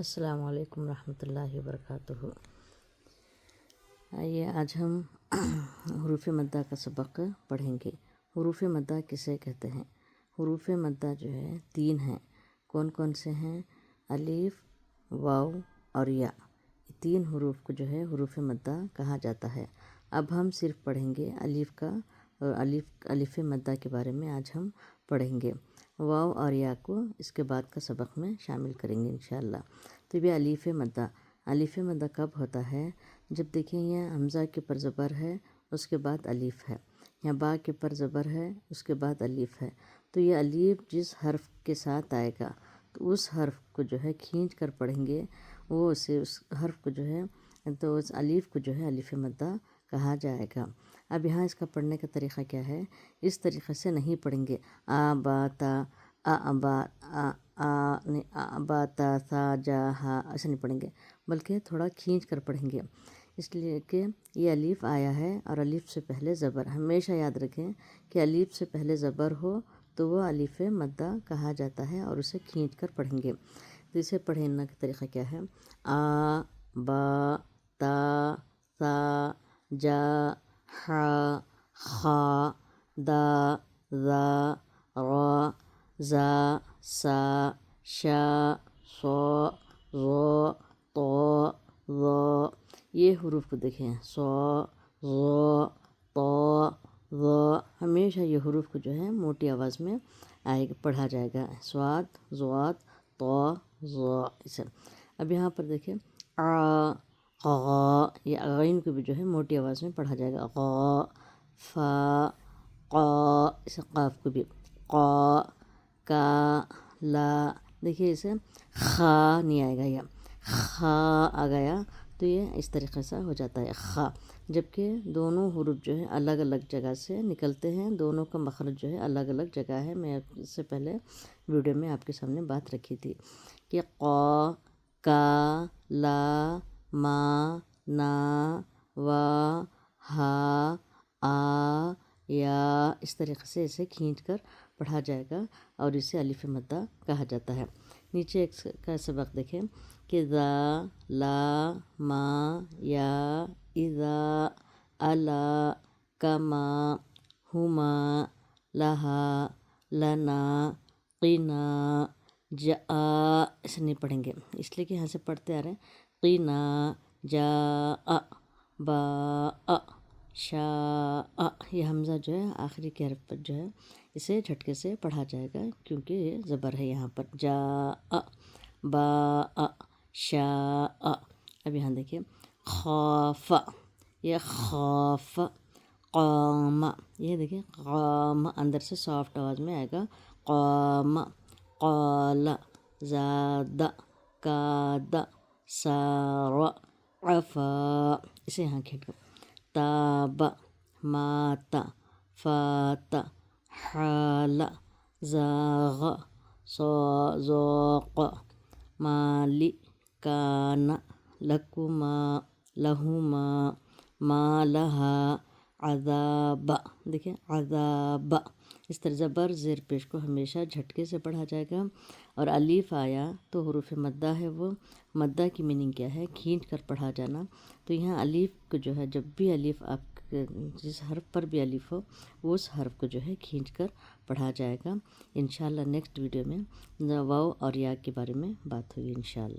السلام علیکم ورحمۃ اللہ وبرکاتہ۔ آئیے آج ہم حروف مدہ کا سبق پڑھیں گے۔ حروف مدہ کسے کہتے ہیں؟ حروف مدہ جو ہے 3 ہیں۔ کون کون سے ہیں؟ الف، واو اور یا، یہ 3 حروف کو جو ہے حروف مدہ کہا جاتا ہے۔ اب ہم صرف پڑھیں گے الف کا، اور الف مدہ کے بارے میں آج ہم پڑھیں گے۔ واو اور یا کو اس کے بعد کا سبق میں شامل کریں گے انشاءاللہ۔ تو یہ الف مدہ کب ہوتا ہے؟ جب دیکھیں یہ حمزہ کے پر زبر ہے، اس کے بعد الف ہے، یا با کے پر زبر ہے، اس کے بعد الف ہے، تو یہ الف جس حرف کے ساتھ آئے گا تو اس حرف کو جو ہے کھینچ کر پڑھیں گے، وہ اسے اس حرف کو جو ہے، تو اس الف کو جو ہے الف مدہ کہا جائے گا۔ اب یہاں اس کا پڑھنے کا طریقہ کیا ہے؟ اس طریقے سے نہیں پڑھیں گے آ با تا، با تا سا جا ہا، ایسے نہیں پڑھیں گے، بلکہ تھوڑا کھینچ کر پڑھیں گے، اس لیے کہ یہ الف آیا ہے اور الف سے پہلے زبر۔ ہمیشہ یاد رکھیں کہ الف سے پہلے زبر ہو تو وہ الف مدہ کہا جاتا ہے، اور اسے کھینچ کر پڑھیں گے۔ تو اسے پڑھنے کا طریقہ کیا ہے؟ آ با تا سا جا ہا خا دا ذا را زا سا شا صا ظا طا ظا۔ یہ حروف کو دیکھیں، صا ظا طا ظا، ہمیشہ یہ حروف کو جو ہے موٹی آواز میں پڑھا جائے گا، صاد ضاد طا ظا اسے۔ اب یہاں پر دیکھیں آ غا، یہ غین کو بھی جو ہے موٹی آواز میں پڑھا جائے گا، غا فا قا، اسے قاف کو بھی قا کا لا، دیکھیے اسے خا نہیں آئے گا، یا خا آ گیا تو یہ اس طریقے سے ہو جاتا ہے خا، جبکہ دونوں حروف جو ہے الگ الگ جگہ سے نکلتے ہیں، دونوں کا مخرج جو ہے الگ الگ جگہ ہے۔ میں اس سے پہلے ویڈیو میں آپ کے سامنے بات رکھی تھی کہ قا کا لا ما نا وا ہا آ یا، اس طریقے سے اسے کھینچ کر پڑھا جائے گا، اور اسے الف مدہ کہا جاتا ہے۔ نیچے ایک کا سبق دیکھیں کہ ذا لا ما یا اذا الا کما ہما لہا لنا قنا جا، ایسے نہیں پڑھیں گے، اس لیے کہ یہاں سے پڑھتے آ رہے ہیں قنا جا با شا، یہ حمزہ جو ہے آخری کے حرف پر جو ہے اسے جھٹکے سے پڑھا جائے گا، کیونکہ یہ زبر ہے یہاں پر، جا با شا۔ اب یہاں دیکھیں خوف، یہ خوف قام، یہ دیکھیں قام اندر سے سافٹ آواز میں آئے گا، قام قال زاد کاد سار عفا، اسے یہاں کھینچ کر تاب مات فات حال زاغ ذاق مالی کان لکما لہما ما لہا عذاب، دیکھیں عذاب، اس طرح زبر زیر پیش کو ہمیشہ جھٹکے سے پڑھا جائے گا۔ اور الف آیا تو حروف مدہ ہے، وہ مدہ کی میننگ کیا ہے؟ کھینچ کر پڑھا جانا۔ تو یہاں الف کو جو ہے، جب بھی الف آپ جس حرف پر بھی الف ہو، وہ اس حرف کو جو ہے کھینچ کر پڑھا جائے گا۔ انشاءاللہ نیکسٹ ویڈیو میں واو اور یا کے بارے میں بات ہوگی انشاءاللہ۔